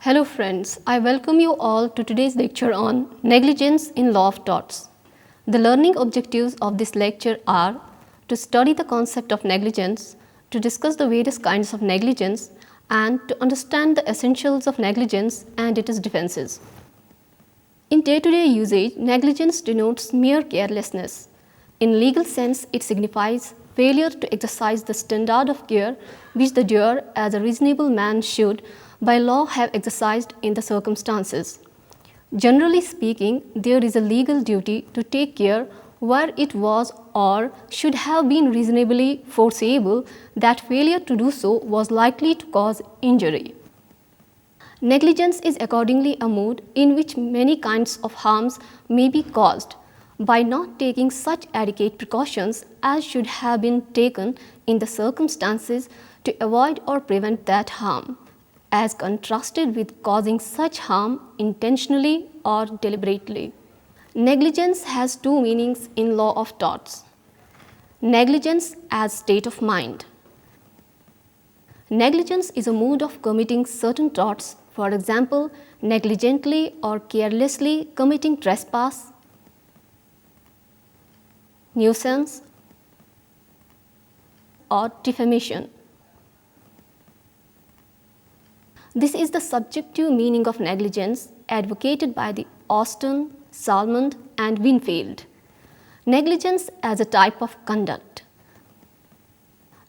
Hello friends, I welcome you all to today's lecture on negligence in law of torts. The learning objectives of this lecture are to study the concept of negligence, to discuss the various kinds of negligence, and to understand the essentials of negligence and its defenses. In day-to-day usage, negligence denotes mere carelessness. In legal sense, it signifies failure to exercise the standard of care which the doer as a reasonable man should by law have exercised in the circumstances. Generally speaking, there is a legal duty to take care where it was or should have been reasonably foreseeable that failure to do so was likely to cause injury. Negligence is accordingly a mode in which many kinds of harms may be caused by not taking such adequate precautions as should have been taken in the circumstances to avoid or prevent that harm, as contrasted with causing such harm intentionally or deliberately. Negligence has two meanings in law of torts. Negligence as state of mind. Negligence is a mode of committing certain torts, for example, negligently or carelessly committing trespass, nuisance, or defamation. This is the subjective meaning of negligence advocated by the Austin, Salmond, and Winfield. Negligence as a type of conduct.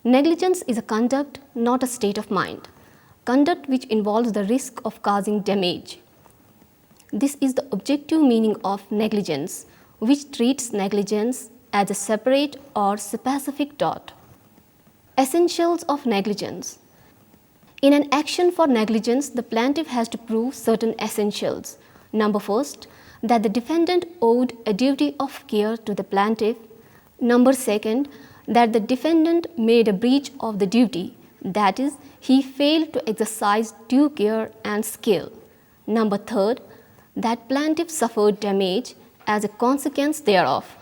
Negligence is a conduct, not a state of mind. Conduct which involves the risk of causing damage. This is the objective meaning of negligence, which treats negligence as a separate or specific tort. Essentials of negligence. In an action for negligence, the plaintiff has to prove certain essentials. Number first, that the defendant owed a duty of care to the plaintiff. Number second, that the defendant made a breach of the duty, that is, he failed to exercise due care and skill. Number third, that plaintiff suffered damage as a consequence thereof.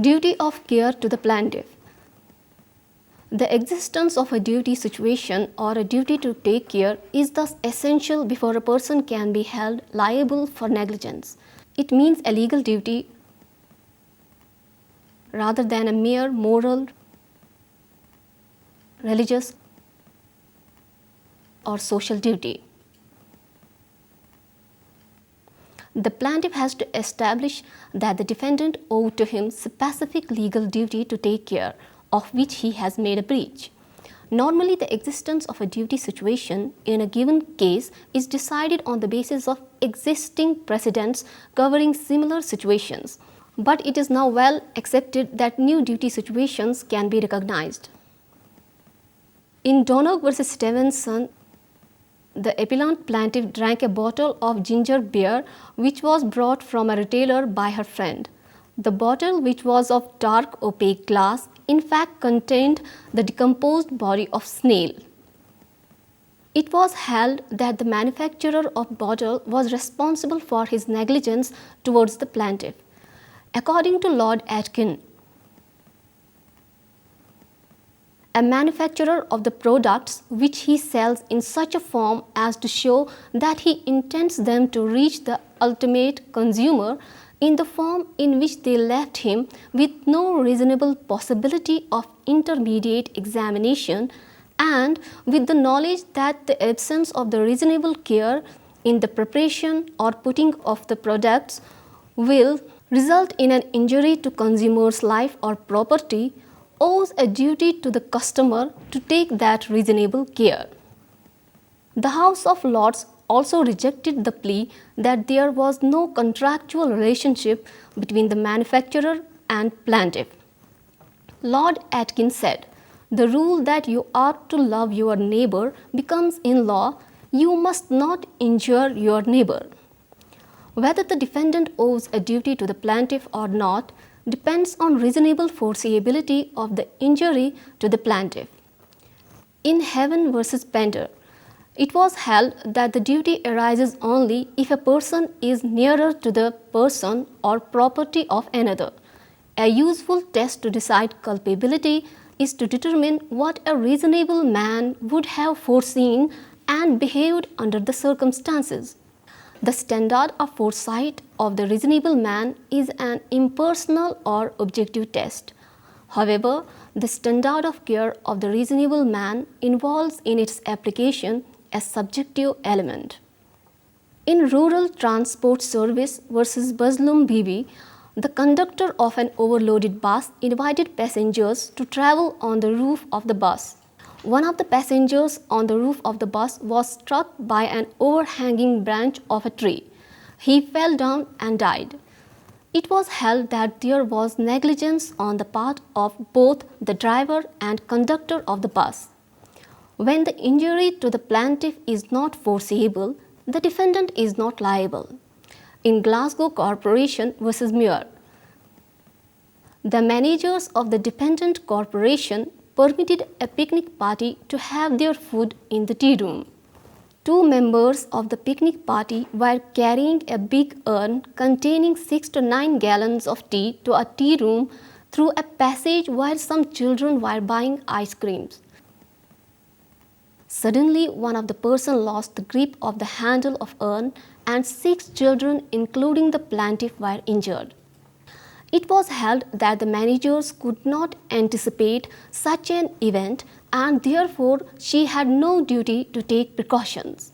Duty of care to the plaintiff. The existence of a duty situation or a duty to take care is thus essential before a person can be held liable for negligence. It means a legal duty rather than a mere moral, religious, or social duty. The plaintiff has to establish that the defendant owed to him specific legal duty to take care, of which he has made a breach. Normally, the existence of a duty situation in a given case is decided on the basis of existing precedents covering similar situations, but it is now well accepted that new duty situations can be recognized. In Donogh v. Stevenson, the appellant plaintiff drank a bottle of ginger beer which was brought from a retailer by her friend. The bottle, which was of dark opaque glass, in fact contained the decomposed body of snail. It was held that the manufacturer of bottle was responsible for his negligence towards the plaintiff. According to Lord Atkin, a manufacturer of the products which he sells in such a form as to show that he intends them to reach the ultimate consumer in the form in which they left him with no reasonable possibility of intermediate examination, and with the knowledge that the absence of the reasonable care in the preparation or putting of the products will result in an injury to consumer's life or property, owes a duty to the customer to take that reasonable care. The House of Lords also rejected the plea that there was no contractual relationship between the manufacturer and plaintiff. Lord Atkins said, "The rule that you ought to love your neighbor becomes in law, you must not injure your neighbor." Whether the defendant owes a duty to the plaintiff or not depends on reasonable foreseeability of the injury to the plaintiff. In Heaven v. Pender, it was held that the duty arises only if a person is nearer to the person or property of another. A useful test to decide culpability is to determine what a reasonable man would have foreseen and behaved under the circumstances. The standard of foresight of the reasonable man is an impersonal or objective test. However, the standard of care of the reasonable man involves in its application a subjective element. In Rural Transport Service versus Bazlum Bibi, the conductor of an overloaded bus invited passengers to travel on the roof of the bus. One of the passengers on the roof of the bus was struck by an overhanging branch of a tree. He fell down and died. It was held that there was negligence on the part of both the driver and conductor of the bus. When the injury to the plaintiff is not foreseeable, the defendant is not liable. In Glasgow Corporation versus Muir, the managers of the dependent corporation permitted a picnic party to have their food in the tea room. Two members of the picnic party were carrying a big urn containing 6 to 9 gallons of tea to a tea room through a passage while some children were buying ice creams. Suddenly, one of the persons lost the grip of the handle of urn and 6 children, including the plaintiff, were injured. It was held that the managers could not anticipate such an event and therefore she had no duty to take precautions.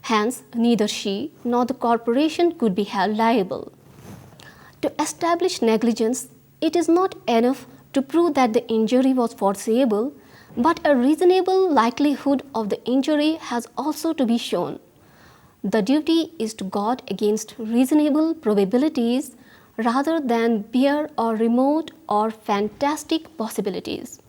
Hence, neither she nor the corporation could be held liable. To establish negligence, it is not enough to prove that the injury was foreseeable, but a reasonable likelihood of the injury has also to be shown. The duty is to guard against reasonable probabilities rather than bare or remote or fantastic possibilities.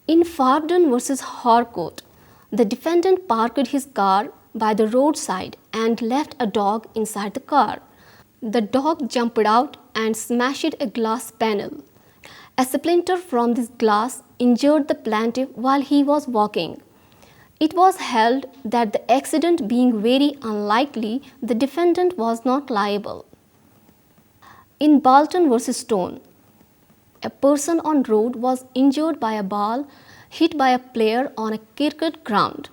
In Fardon versus Harcourt, the defendant parked his car by the roadside and left a dog inside the car. The dog jumped out and smashed a glass panel. A splinter from this glass injured the plaintiff while he was walking. It was held that the accident being very unlikely, the defendant was not liable. In Bolton versus Stone, a person on road was injured by a ball hit by a player on a cricket ground.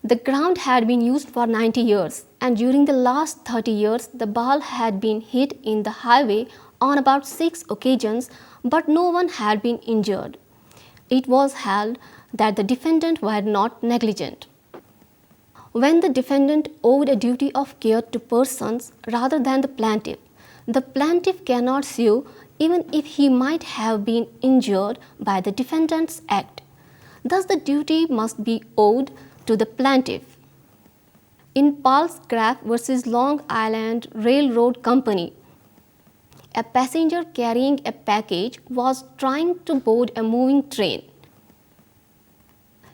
The ground had been used for 90 years and during the last 30 years the ball had been hit in the highway on about 6 occasions but no one had been injured. It was held that the defendant were not negligent. When the defendant owed a duty of care to persons rather than the plaintiff cannot sue even if he might have been injured by the defendant's act. Thus, the duty must be owed to the plaintiff. In Palsgraf versus Long Island Railroad Company, a passenger carrying a package was trying to board a moving train.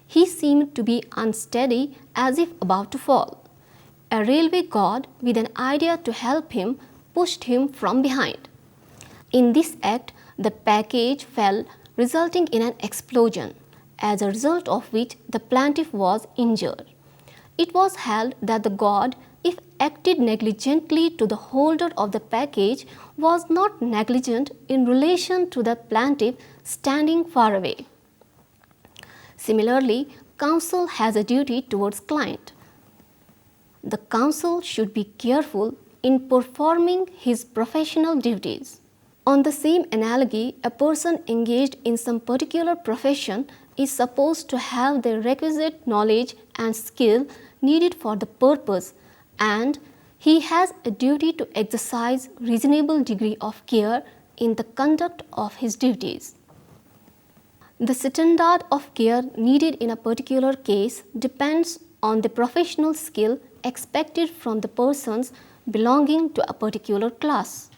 He seemed to be unsteady as if about to fall. A railway guard, with an idea to help him, pushed him from behind. In this act, the package fell, resulting in an explosion, as a result of which the plaintiff was injured. It was held that the guard, if acted negligently to the holder of the package, was not negligent in relation to the plaintiff standing far away. Similarly, counsel has a duty towards client. The counsel should be careful in performing his professional duties. On the same analogy, a person engaged in some particular profession is supposed to have the requisite knowledge and skill needed for the purpose, and he has a duty to exercise reasonable degree of care in the conduct of his duties. The standard of care needed in a particular case depends on the professional skill expected from the persons belonging to a particular class.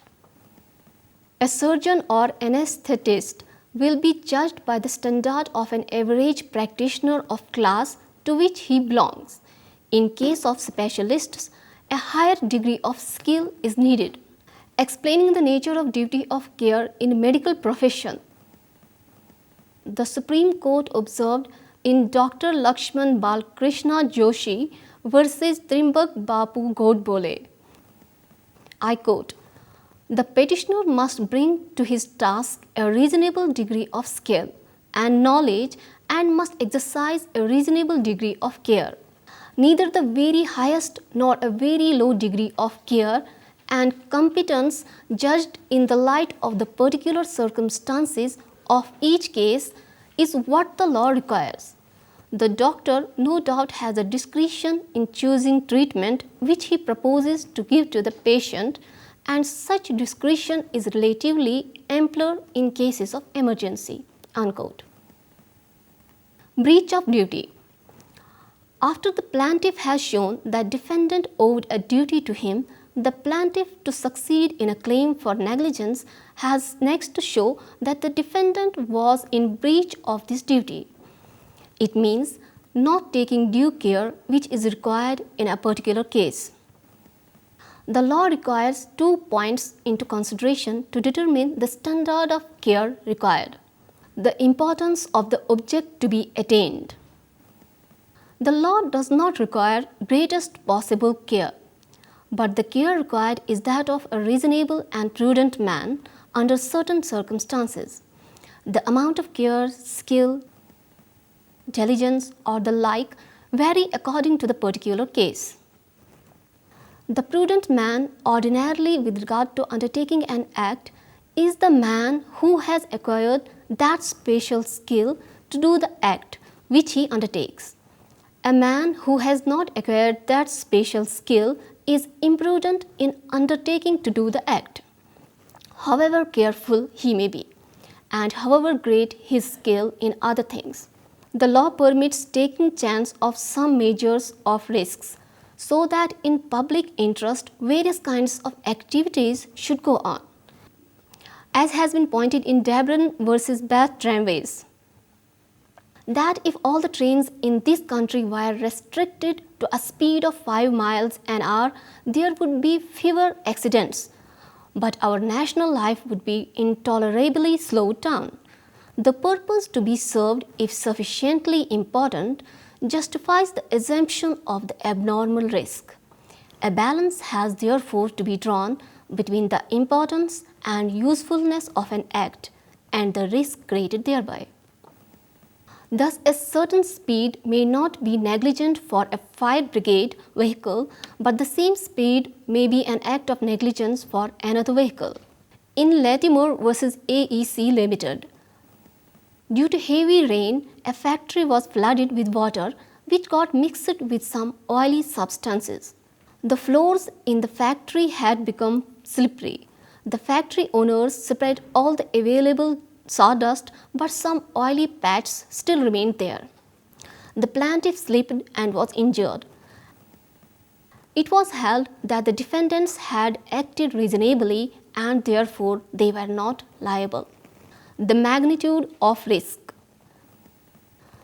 A surgeon or anesthetist will be judged by the standard of an average practitioner of class to which he belongs. In case of specialists, a higher degree of skill is needed. Explaining the nature of duty of care in medical profession, the Supreme Court observed in Dr. Lakshman Balkrishna Joshi versus Trimbak Bapu Godbole, I quote, "The petitioner must bring to his task a reasonable degree of skill. and knowledge and must exercise a reasonable degree of care. Neither the very highest nor a very low degree of care and competence judged in the light of the particular circumstances of each case is what the law requires. The doctor no doubt has a discretion in choosing treatment which he proposes to give to the patient, and such discretion is relatively ampler in cases of emergency." Unquote. Breach of duty. After the plaintiff has shown that defendant owed a duty to him, the plaintiff, to succeed in a claim for negligence, has next to show that the defendant was in breach of this duty. It means not taking due care which is required in a particular case. The law requires 2 points into consideration to determine the standard of care required: the importance of the object to be attained. The law does not require greatest possible care, but the care required is that of a reasonable and prudent man under certain circumstances. The amount of care, skill, diligence, or the like vary according to the particular case. The prudent man, ordinarily with regard to undertaking an act, is the man who has acquired that special skill to do the act which he undertakes. A man who has not acquired that special skill is imprudent in undertaking to do the act, however careful he may be, and however great his skill in other things. The law permits taking chance of some measures of risks, so that in public interest various kinds of activities should go on, as has been pointed in Dabron versus Bath Tramways, that if all the trains in this country were restricted to a speed of 5 miles an hour, there would be fewer accidents, but our national life would be intolerably slowed down. The purpose to be served, if sufficiently important, justifies the assumption of the abnormal risk. A balance has therefore to be drawn between the importance and usefulness of an act and the risk created thereby. Thus, a certain speed may not be negligent for a fire brigade vehicle, but the same speed may be an act of negligence for another vehicle. In Latimore versus AEC Limited, due to heavy rain, a factory was flooded with water which got mixed with some oily substances. The floors in the factory had become slippery. The factory owners spread all the available sawdust, but some oily patches still remained there. The plaintiff slipped and was injured. It was held that the defendants had acted reasonably and therefore they were not liable. The magnitude of risk.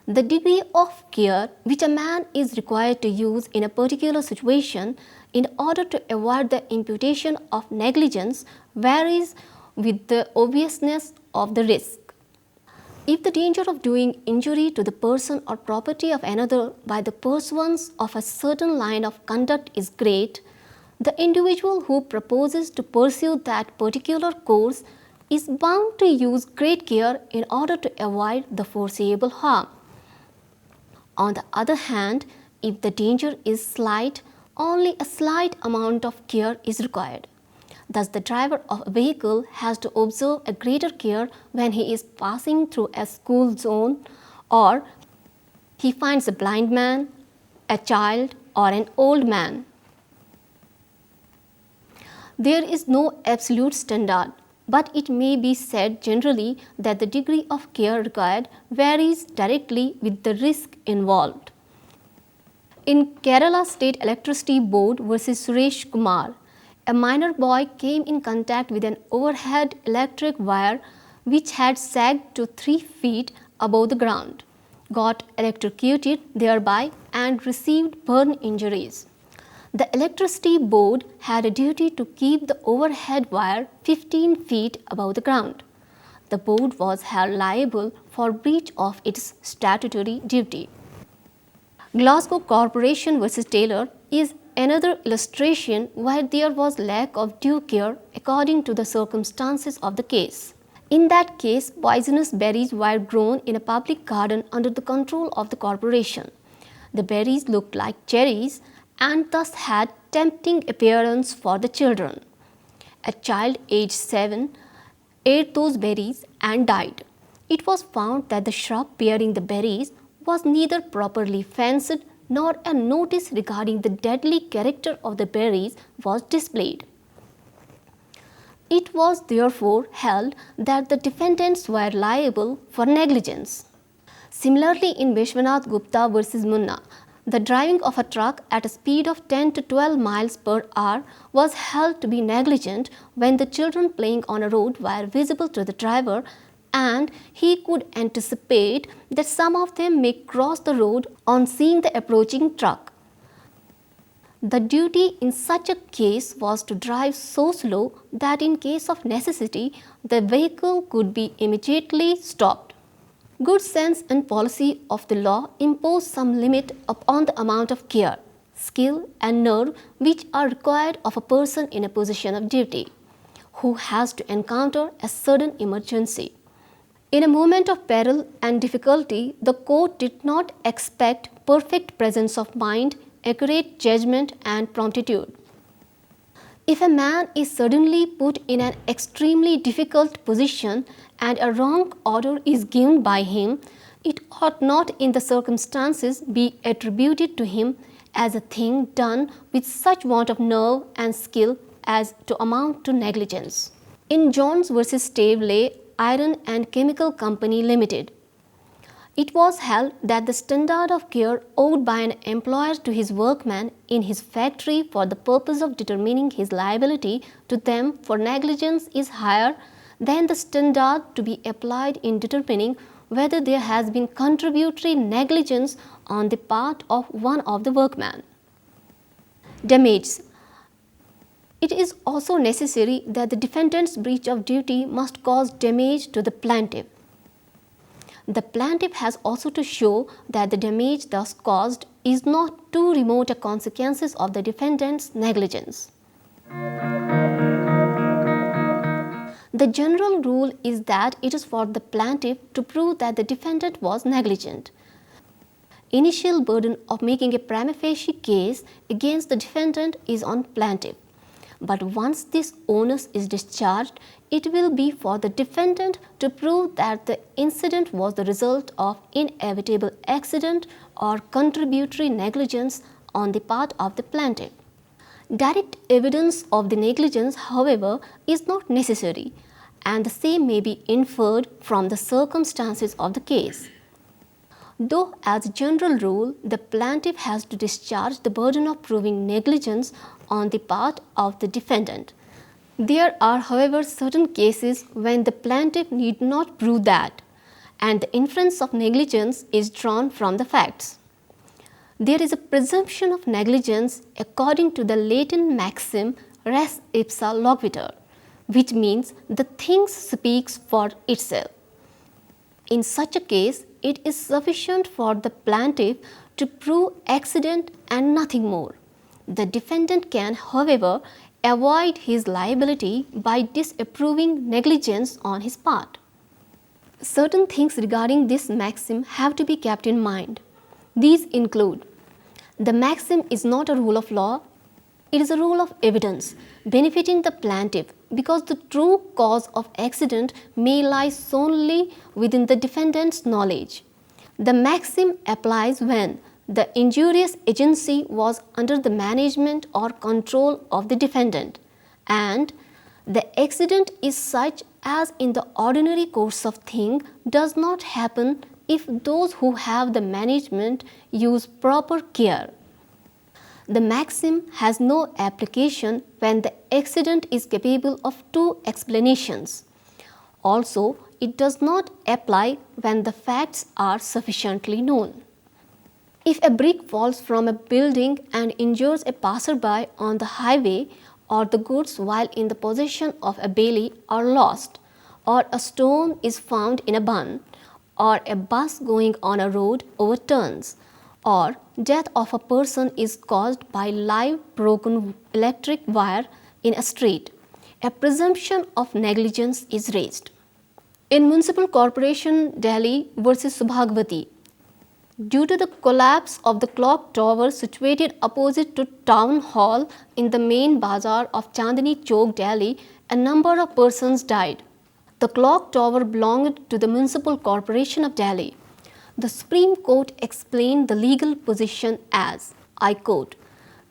The degree of care which a man is required to use in a particular situation in order to avoid the imputation of negligence varies with the obviousness of the risk. If the danger of doing injury to the person or property of another by the pursuance of a certain line of conduct is great, the individual who proposes to pursue that particular course is bound to use great care in order to avoid the foreseeable harm. On the other hand, if the danger is slight, only a slight amount of care is required. Thus, the driver of a vehicle has to observe a greater care when he is passing through a school zone, or he finds a blind man, a child, or an old man. There is no absolute standard, but it may be said generally that the degree of care required varies directly with the risk involved. In Kerala State Electricity Board versus Suresh Kumar, a minor boy came in contact with an overhead electric wire which had sagged to 3 feet above the ground, got electrocuted thereby, and received burn injuries. The Electricity Board had a duty to keep the overhead wire 15 feet above the ground. The board was held liable for breach of its statutory duty. Glasgow Corporation versus Taylor is another illustration where there was lack of due care according to the circumstances of the case. In that case, poisonous berries were grown in a public garden under the control of the corporation. The berries looked like cherries and thus had tempting appearance for the children. A child aged 7 ate those berries and died. It was found that the shrub bearing the berries was neither properly fenced nor a notice regarding the deadly character of the berries was displayed. It was therefore held that the defendants were liable for negligence. Similarly, in Vishwanath Gupta versus Munna, the driving of a truck at a speed of 10 to 12 miles per hour was held to be negligent when the children playing on a road were visible to the driver and he could anticipate that some of them may cross the road on seeing the approaching truck. The duty in such a case was to drive so slow that in case of necessity, the vehicle could be immediately stopped. Good sense and policy of the law impose some limit upon the amount of care, skill and nerve which are required of a person in a position of duty, who has to encounter a sudden emergency. In a moment of peril and difficulty, the court did not expect perfect presence of mind, accurate judgment and promptitude. If a man is suddenly put in an extremely difficult position and a wrong order is given by him, it ought not in the circumstances be attributed to him as a thing done with such want of nerve and skill as to amount to negligence. In Jones versus Stavely Iron and Chemical Company Limited, it was held that the standard of care owed by an employer to his workman in his factory for the purpose of determining his liability to them for negligence is higher than the standard to be applied in determining whether there has been contributory negligence on the part of one of the workmen. Damages. It is also necessary that the defendant's breach of duty must cause damage to the plaintiff. The plaintiff has also to show that the damage thus caused is not too remote a consequence of the defendant's negligence. The general rule is that it is for the plaintiff to prove that the defendant was negligent. Initial burden of making a prima facie case against the defendant is on plaintiff. But once this onus is discharged, it will be for the defendant to prove that the incident was the result of inevitable accident or contributory negligence on the part of the plaintiff. Direct evidence of the negligence, however, is not necessary, and the same may be inferred from the circumstances of the case. Though as a general rule, the plaintiff has to discharge the burden of proving negligence on the part of the defendant. There are, however, certain cases when the plaintiff need not prove that, and the inference of negligence is drawn from the facts. There is a presumption of negligence according to the Latin maxim res ipsa loquitur, which means the thing speaks for itself. In such a case, it is sufficient for the plaintiff to prove accident and nothing more. The defendant can, however, avoid his liability by disapproving negligence on his part. Certain things regarding this maxim have to be kept in mind. These include: the maxim is not a rule of law, it is a rule of evidence benefiting the plaintiff because the true cause of accident may lie solely within the defendant's knowledge. The maxim applies when the injurious agency was under the management or control of the defendant, and the accident is such as in the ordinary course of things does not happen if those who have the management use proper care. The maxim has no application when the accident is capable of two explanations. Also, it does not apply when the facts are sufficiently known. If a brick falls from a building and injures a passerby on the highway, or the goods while in the possession of a bailee are lost, or a stone is found in a bun, or a bus going on a road overturns, or death of a person is caused by live broken electric wire in a street, a presumption of negligence is raised. In Municipal Corporation Delhi versus Subhagwati, due to the collapse of the clock tower situated opposite to Town Hall in the main bazaar of Chandni Chowk, Delhi, a number of persons died. The clock tower belonged to the Municipal Corporation of Delhi. The Supreme Court explained the legal position as, I quote,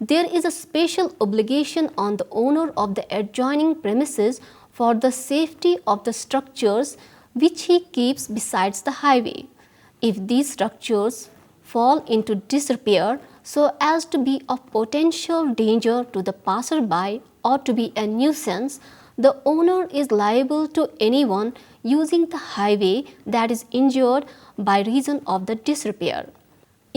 "There is a special obligation on the owner of the adjoining premises for the safety of the structures which he keeps besides the highway. If these structures fall into disrepair so as to be of potential danger to the passerby or to be a nuisance, the owner is liable to anyone using the highway that is injured by reason of the disrepair.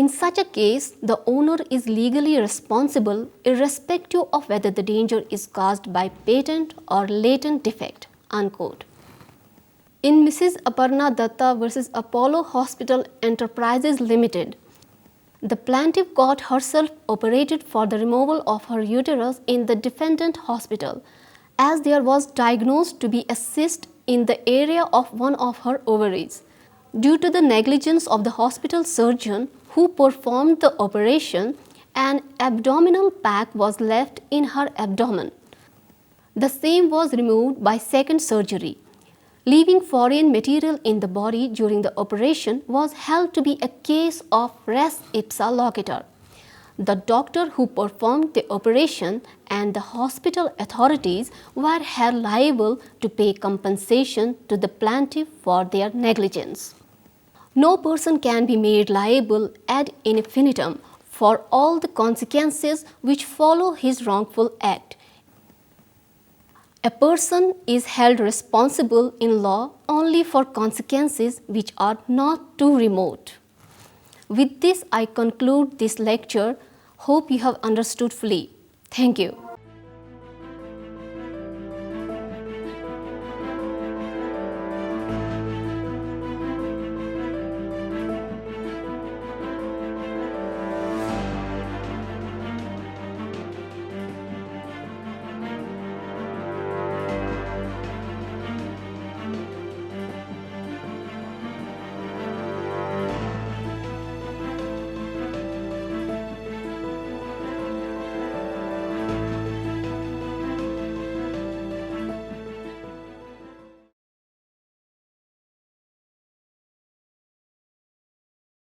In such a case, the owner is legally responsible irrespective of whether the danger is caused by patent or latent defect." Unquote. In Mrs. Aparna Datta versus Apollo Hospital Enterprises Limited, the plaintiff got herself operated for the removal of her uterus in the defendant hospital, as there was diagnosed to be a cyst in the area of one of her ovaries. Due to the negligence of the hospital surgeon who performed the operation, an abdominal pack was left in her abdomen. The same was removed by second surgery. Leaving foreign material in the body during the operation was held to be a case of res ipsa loquitur. The doctor who performed the operation and the hospital authorities were held liable to pay compensation to the plaintiff for their negligence. No person can be made liable ad infinitum for all the consequences which follow his wrongful act. A person is held responsible in law only for consequences which are not too remote. With this, I conclude this lecture. Hope you have understood fully. Thank you.